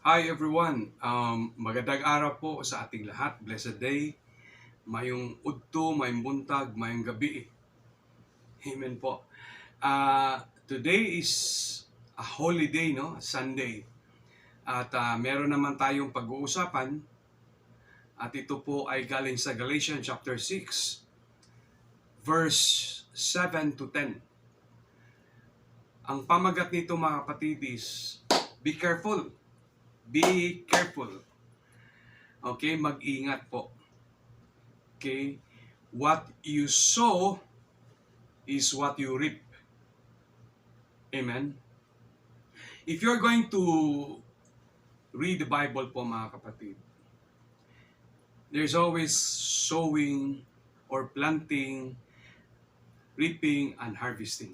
Hi everyone! Magandang araw po sa ating lahat. Blessed day. Mayong udto, mayong buntag, mayong gabi. Amen po. Today is a holiday, no? Sunday. At meron naman tayong pag-uusapan. At ito po ay galing sa Galatians chapter 6, verse 7 to 10. Ang pamagat nito mga kapatid is, be careful. Be careful. Okay, mag-ingat po. Okay, what you sow is what you reap. Amen? If you're going to read the Bible po mga kapatid, there's always sowing or planting, reaping, and harvesting.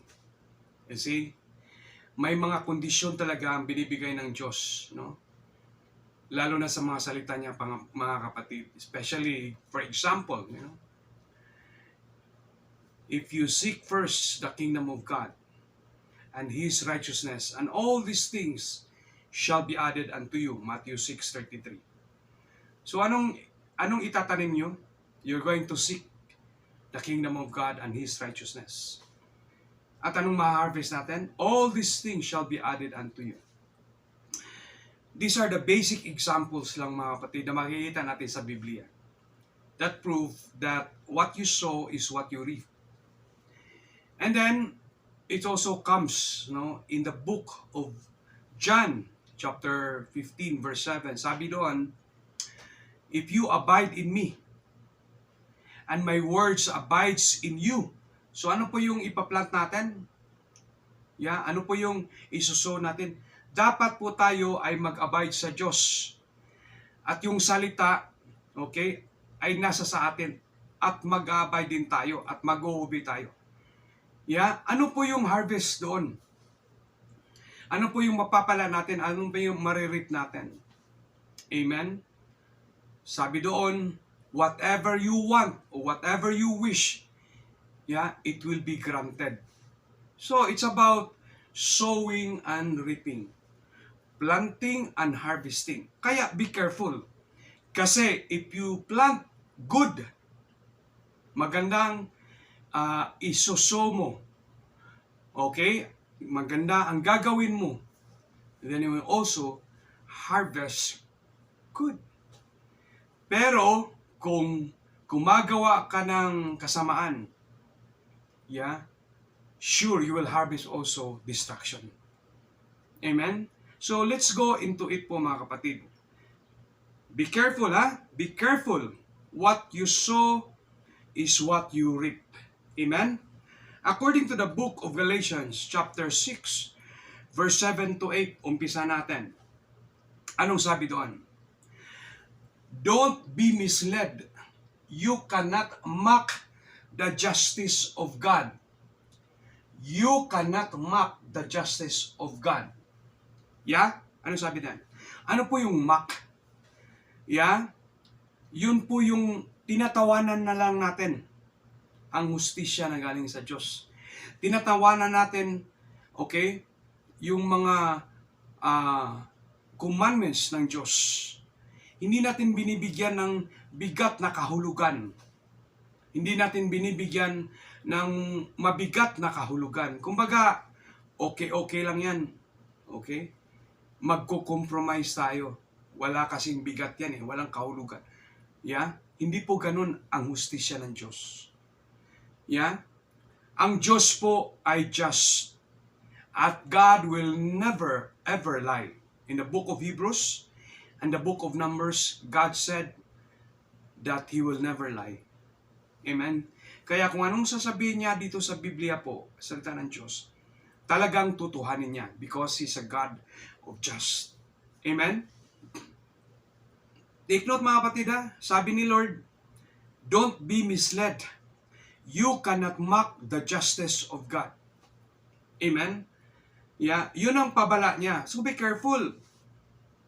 You see? May mga kondisyon talaga ang binibigay ng Diyos, no? Lalo na sa mga salita niya mga kapatid. Especially, for example, if you seek first the kingdom of God and His righteousness, and all these things shall be added unto you. Matthew 6:33. So anong itatanim nyo? You're going to seek the kingdom of God and His righteousness. At anong ma-harvest natin? All these things shall be added unto you. These are the basic examples lang mga kapatid na makikita natin sa Biblia that prove that what you sow is what you reap. And then, it also comes in the book of John, chapter 15, verse 7. Sabi doon, if you abide in me, and my words abides in you. So ano po yung ipaplant natin? Ano po yung isusow natin? Dapat po tayo ay mag-abide sa Diyos. At yung salita, okay, ay nasa sa atin. At mag-abide din tayo at mag-obey tayo. Ano po yung harvest doon? Ano po yung mapapala natin? Ano po yung maririp natin? Amen? Sabi doon, whatever you want or whatever you wish, it will be granted. So, it's about sowing and reaping. Planting and harvesting. Kaya, be careful. Kasi, if you plant good, magandang isosow mo. Okay? Maganda ang gagawin mo. Then you will also harvest good. Pero, kung gumagawa ka ng kasamaan, sure you will harvest also destruction. Amen? So, let's go into it po mga kapatid. Be careful Be careful. What you sow is what you reap. Amen? According to the book of Galatians, chapter 6, verse 7 to 8, umpisa natin. Anong sabi doon? Don't be misled. You cannot mock the justice of God. You cannot mock the justice of God. Ano sabi doon? Ano po yung mock? Yun po yung tinatawanan na lang natin ang hustisya na galing sa Diyos. Tinatawanan natin, okay, yung mga commandments ng Diyos. Hindi natin binibigyan ng bigat na kahulugan. Hindi natin binibigyan ng mabigat na kahulugan. Kumbaga, okay lang yan. Okay? Magko-compromise tayo. Wala kasing bigat yan walang kahulugan. Hindi po ganun ang hustisya ng Diyos. Ang Diyos po ay just. At God will never ever lie. In the book of Hebrews and the book of Numbers, God said that He will never lie. Amen? Kaya kung anong sasabihin niya dito sa Biblia po, salita ng Diyos, talagang tutuhanin niya because He's a God of just. Amen? Take note mga kapatid sabi ni Lord, don't be misled. You cannot mock the justice of God. Amen? Yun ang pabala niya. So be careful.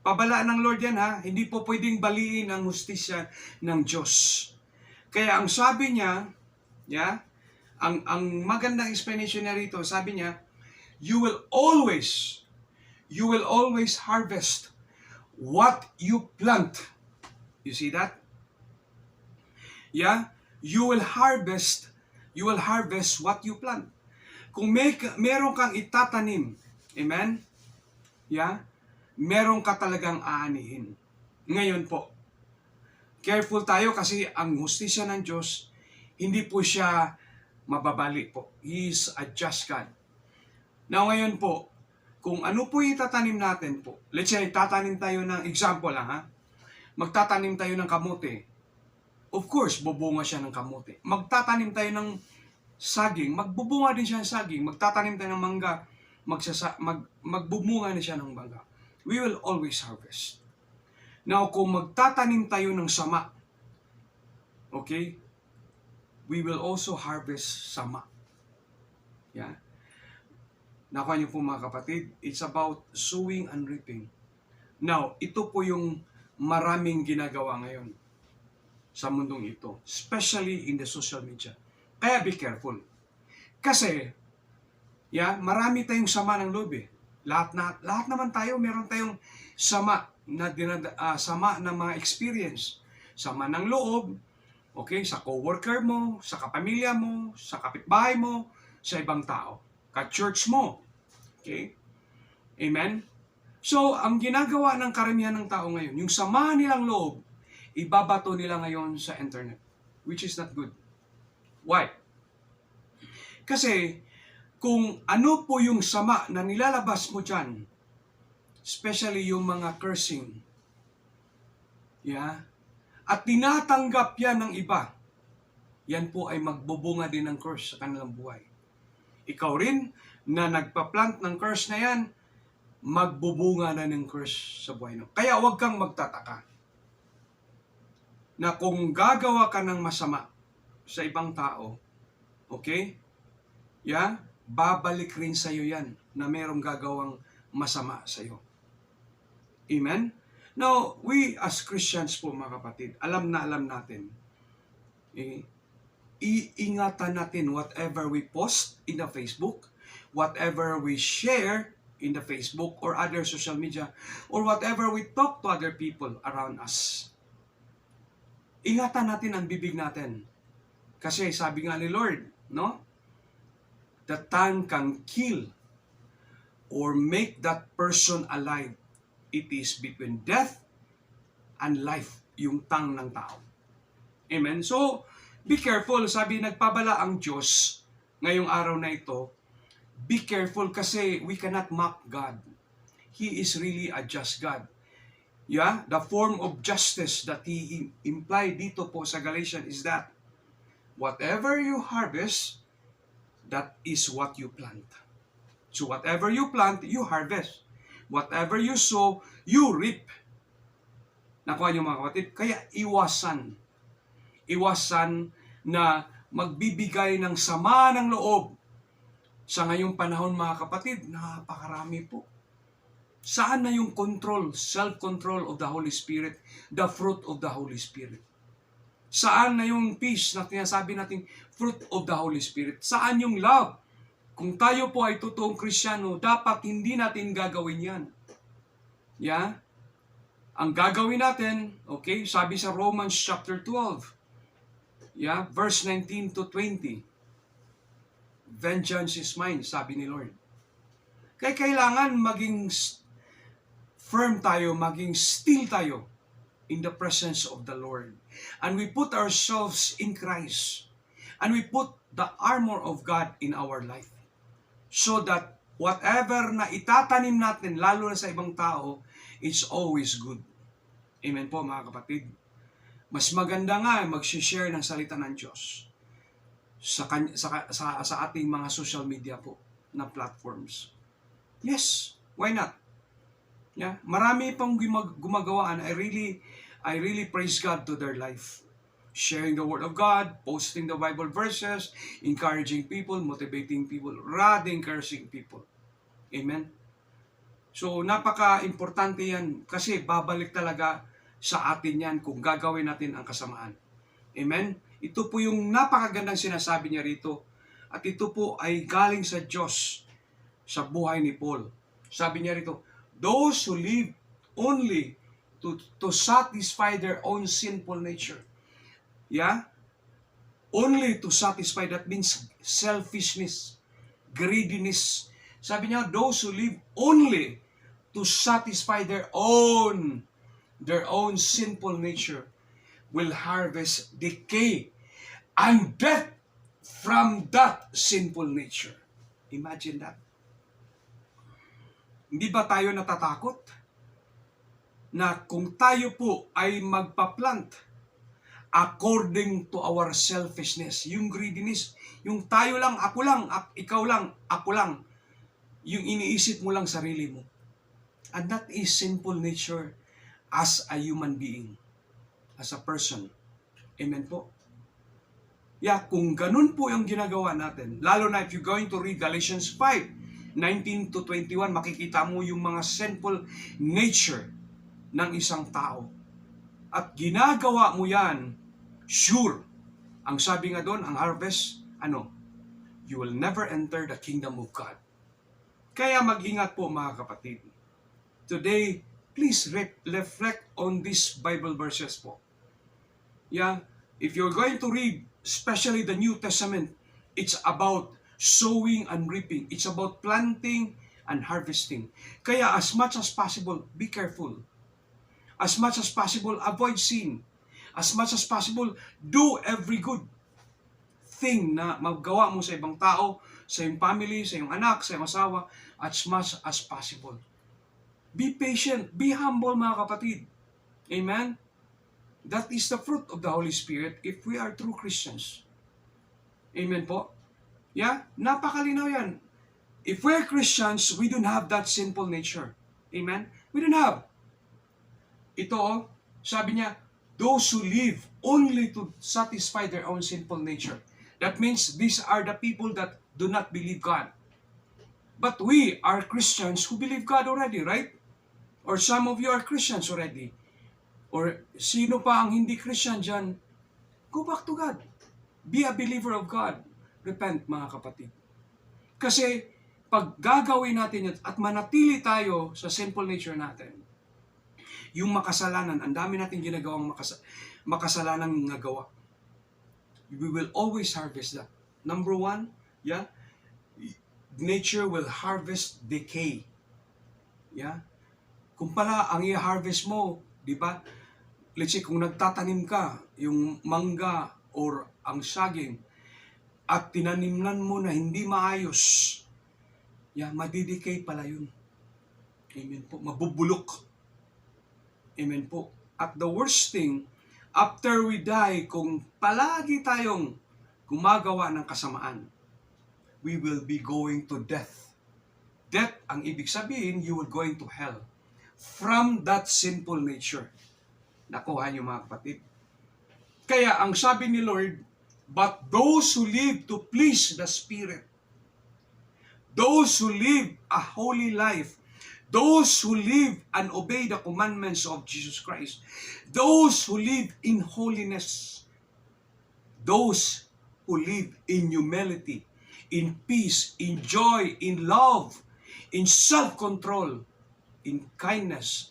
Pabala ng Lord yan Hindi po pwedeng baliin ang hustisya ng Diyos. Kaya ang sabi niya, ang magandang explanation niya rito, sabi niya, you will always harvest what you plant. You see that? Yeah? You will harvest what you plant. Kung meron kang itatanim, amen? Yeah? Meron ka talagang aanihin. Ngayon po, careful tayo kasi ang hustisya ng Diyos, hindi po siya mababali po. He is a just God. Now ngayon po, kung ano po itatanim natin po, let's say, tatanim tayo ng, example lang ha, magtatanim tayo ng kamote. Of course, bubunga siya ng kamote. Magtatanim tayo ng saging, magbubunga din siya ng saging. Magtatanim tayo ng mangga, magbubunga na siya ng mangga. We will always harvest. Now, kung magtatanim tayo ng sama, okay, we will also harvest sama. Yeah. Nakuha niyo po mga kapatid, it's about sowing and reaping. Now, ito po yung maraming ginagawa ngayon sa mundong ito, especially in the social media. Kaya be careful. Kasi, yeah, marami tayong sama ng loob eh. Lahat naman tayo, meron tayong sama na sama ng mga experience. Sama ng loob, okay, sa coworker mo, sa kapamilya mo, sa kapitbahay mo, sa ibang tao, ka-church mo. Okay? Amen? So, ang ginagawa ng karamihan ng tao ngayon, yung sama nilang loob, ibabato nila ngayon sa internet, which is not good. Why? Kasi, kung ano po yung sama na nilalabas mo dyan, especially yung mga cursing, yeah, at tinatanggap yan ng iba, yan po ay magbubunga din ng curse sa kanilang buhay. Ikaw rin, na nagpa-plant ng curse na yan, magbubunga na ng curse sa buhay mo. Kaya huwag kang magtataka na kung gagawa ka ng masama sa ibang tao, okay? Yeah? Babalik rin sa iyo yan na merong gagawang masama sa iyo. Amen? Now, we as Christians po mga kapatid, alam natin, iingatan natin whatever we post in the Facebook, whatever we share in the Facebook or other social media, or whatever we talk to other people around us. Ingatan natin ang bibig natin. Kasi sabi nga ni Lord, no? The tongue can kill or make that person alive. It is between death and life, yung tongue ng tao. Amen? So, be careful. Sabi, nagpabala ang Diyos ngayong araw na ito. Be careful kasi we cannot mock God. He is really a just God. Yeah, the form of justice that He implied dito po sa Galatians is that whatever you harvest, that is what you plant. So whatever you plant, you harvest. Whatever you sow, you reap. Nakuha niyo mga kapatid? Kaya iwasan. Iwasan na magbibigay ng sama ng loob. Sa ngayong panahon mga kapatid, napakarami po. Saan na yung control, self-control of the Holy Spirit, the fruit of the Holy Spirit? Saan na yung peace na tinasabi natin, fruit of the Holy Spirit? Saan yung love? Kung tayo po ay totoong Kristiyano, dapat hindi natin gagawin yan. Yeah? Ang gagawin natin, okay, sabi sa Romans chapter 12, yeah, verse 19 to 20, vengeance is mine, sabi ni Lord. Kaya kailangan maging firm tayo, maging still tayo in the presence of the Lord. And we put ourselves in Christ. And we put the armor of God in our life. So that whatever na itatanim natin, lalo na sa ibang tao, it's always good. Amen po mga kapatid. Mas maganda nga mag-share ng salita ng Diyos sa ating mga social media po na platforms. Yes, why not? Yeah, marami pang gumagawa and I really praise God to their life. Sharing the Word of God, posting the Bible verses, encouraging people, motivating people, rather encouraging people. Amen? So, napaka-importante yan kasi babalik talaga sa atin yan kung gagawin natin ang kasamaan. Amen? Ito po yung napakagandang sinasabi niya rito. At ito po ay galing sa Diyos sa buhay ni Paul. Sabi niya rito, those who live only to satisfy their own sinful nature. Yeah? Only to satisfy, that means selfishness, greediness. Sabi niya, those who live only to satisfy their own sinful nature will harvest decay and death from that sinful nature. Imagine that. Hindi ba tayo natatakot na kung tayo po ay magpa-plant according to our selfishness, yung greediness, yung tayo lang, ikaw lang, ako lang, yung iniisip mo lang sarili mo. And that is sinful nature as a human being, as a person. Amen po? Yeah, kung ganun po yung ginagawa natin, lalo na if you're going to read Galatians 5:19 to 21, makikita mo yung mga sinful nature ng isang tao. At ginagawa mo yan, sure, ang sabi nga doon, ang harvest, you will never enter the kingdom of God. Kaya mag-ingat po mga kapatid. Today, please reflect on these Bible verses po. Yeah, if you're going to read, especially the New Testament, it's about sowing and reaping. It's about planting and harvesting. Kaya as much as possible, be careful. As much as possible, avoid sin. As much as possible, do every good thing na magawa mo sa ibang tao, sa iyong family, sa iyong anak, sa iyong asawa, as much as possible. Be patient, be humble mga kapatid. Amen? That is the fruit of the Holy Spirit if we are true Christians. Amen po? Yeah? Napakalinaw yan. If we're Christians, we don't have that sinful nature. Amen? We don't have. Ito, sabi niya, those who live only to satisfy their own sinful nature. That means these are the people that do not believe God. But we are Christians who believe God already, right? Or some of you are Christians already. Or sino pa ang hindi Christian dyan? Go back to God. Be a believer of God. Repent, mga kapatid. Kasi pag gagawin natin yan at manatili tayo sa sinful nature natin, yung makasalanan, ang dami natin ginagawang makasalanang nagawa. We will always harvest that. Number one, yeah, nature will harvest decay. Yeah? Kung pala ang i-harvest mo, di ba? Let's say kung nagtatanim ka, yung mangga or ang saging, at tinanimnan mo na hindi maayos, yeah, madidikay pala yun. Amen po. Mabubulok. Amen po. At the worst thing, after we die, kung palagi tayong gumagawa ng kasamaan, we will be going to death. Death, ang ibig sabihin, you will going to hell. From that sinful nature. Nakuha niyo mga kapatid. Kaya ang sabi ni Lord, but those who live to please the Spirit, those who live a holy life, those who live and obey the commandments of Jesus Christ, those who live in holiness, those who live in humility, in peace, in joy, in love, in self-control, in kindness,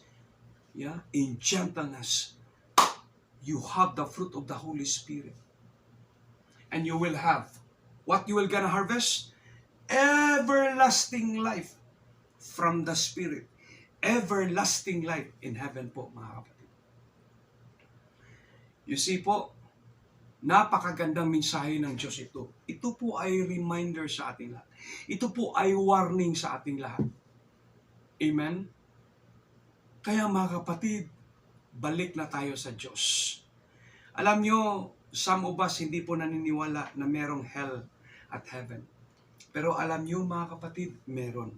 yeah, in gentleness, you have the fruit of the Holy Spirit. And you will have, what you will gonna harvest? Everlasting life from the Spirit. Everlasting life in heaven po, mga kapatid. You see po, napakagandang mensahe ng Diyos ito. Ito po ay reminder sa ating lahat. Ito po ay warning sa ating lahat. Amen? Kaya mga kapatid, balik na tayo sa Diyos. Alam nyo, some of us hindi po naniniwala na merong hell at heaven. Pero alam nyo mga kapatid, meron.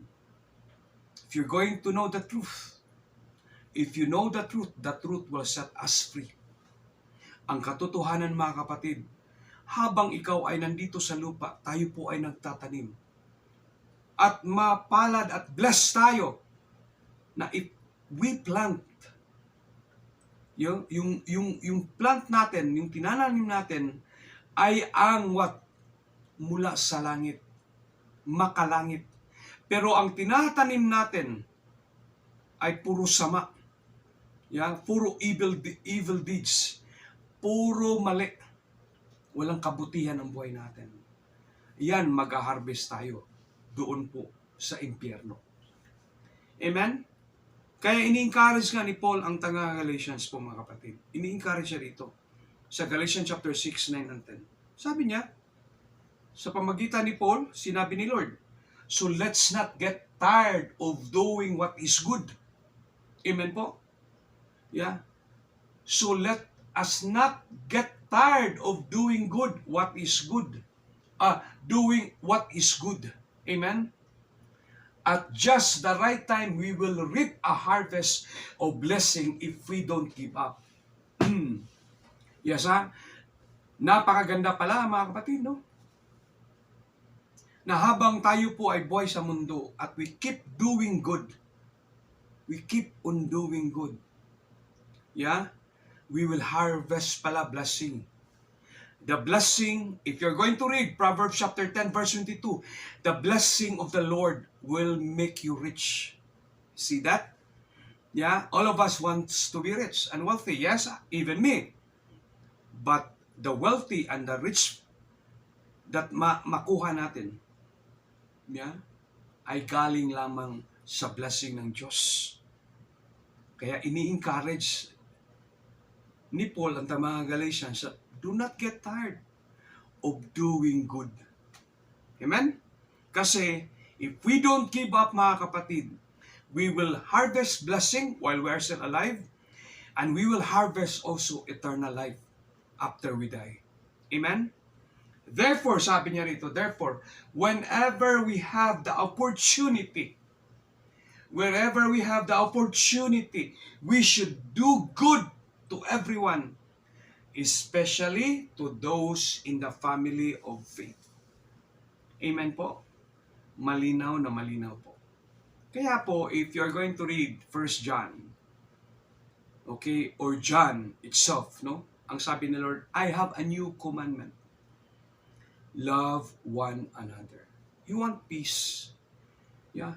If you're going to know the truth, if you know the truth will set us free. Ang katotohanan mga kapatid, habang ikaw ay nandito sa lupa, tayo po ay nagtatanim. At mapalad at blessed tayo na if we plant, yung plant natin, yung tinananim natin, ay ang mula sa langit, makalangit. Pero ang tinatanim natin ay puro sama. Puro evil deeds. Puro mali. Walang kabutihan ang buhay natin. Yan, mag-harvest tayo doon po sa impyerno. Amen? Kaya ini-encourage nga ni Paul ang taga-Galatians po mga kapatid. Ini-encourage siya dito sa Galatians chapter 6, 9, and 10. Sabi niya, sa pamagitan ni Paul, sinabi ni Lord, so let's not get tired of doing what is good. Amen po? So let us not get tired of doing good, what is good. Doing what is good. Amen? At just the right time, we will reap a harvest of blessing if we don't give up. Napakaganda pala mga kapatid, no? Na habang tayo po ay buhay sa mundo at we keep doing good, we keep on doing good, we will harvest pala blessing. The blessing, if you're going to read Proverbs chapter 10 verse 22, the blessing of the Lord will make you rich. See that? All of us wants to be rich and wealthy. Yes, even me. But the wealthy and the rich that makuha natin, ay galing lamang sa blessing ng Diyos. Kaya ini-encourage ni Paul ang mga Galatians, do not get tired of doing good. Amen? Kasi if we don't give up mga kapatid, we will harvest blessing while we are still alive, and we will harvest also eternal life after we die. Amen? Therefore, sabi niya rito, therefore, whenever we have the opportunity, we should do good to everyone, especially to those in the family of faith. Amen po? Malinaw na malinaw po. Kaya po, if you're going to read 1 John, or John itself, ang sabi ni Lord, I have a new commandment. Love one another. He want peace.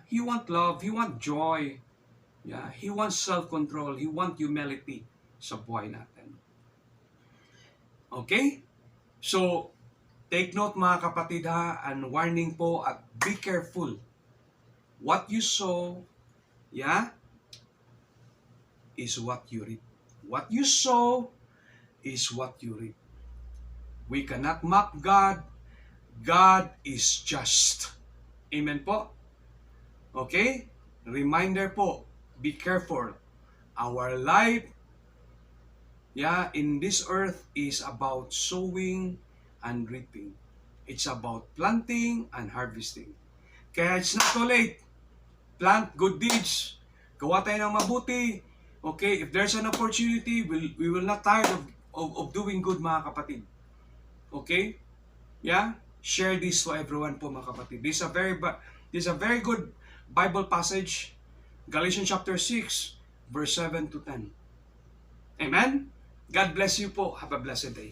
He want love. He want joy. He wants self-control. He want humility sa buhay natin. Okay? So, take note mga kapatid and warning po at be careful. What you sow, is what you reap. What you sow is what you reap. We cannot mock God. God is just. Amen po? Okay? Reminder po, be careful. Our life, in this earth is about sowing and reaping. It's about planting and harvesting. Kaya it's not too late. Plant good deeds. Gawa tayo ng mabuti. Okay? If there's an opportunity, we will not tired of doing good mga kapatid. Okay? Share this to everyone po mga kapatid. This is a very good Bible passage. Galatians chapter 6, verse 7 to 10. Amen? God bless you po. Have a blessed day.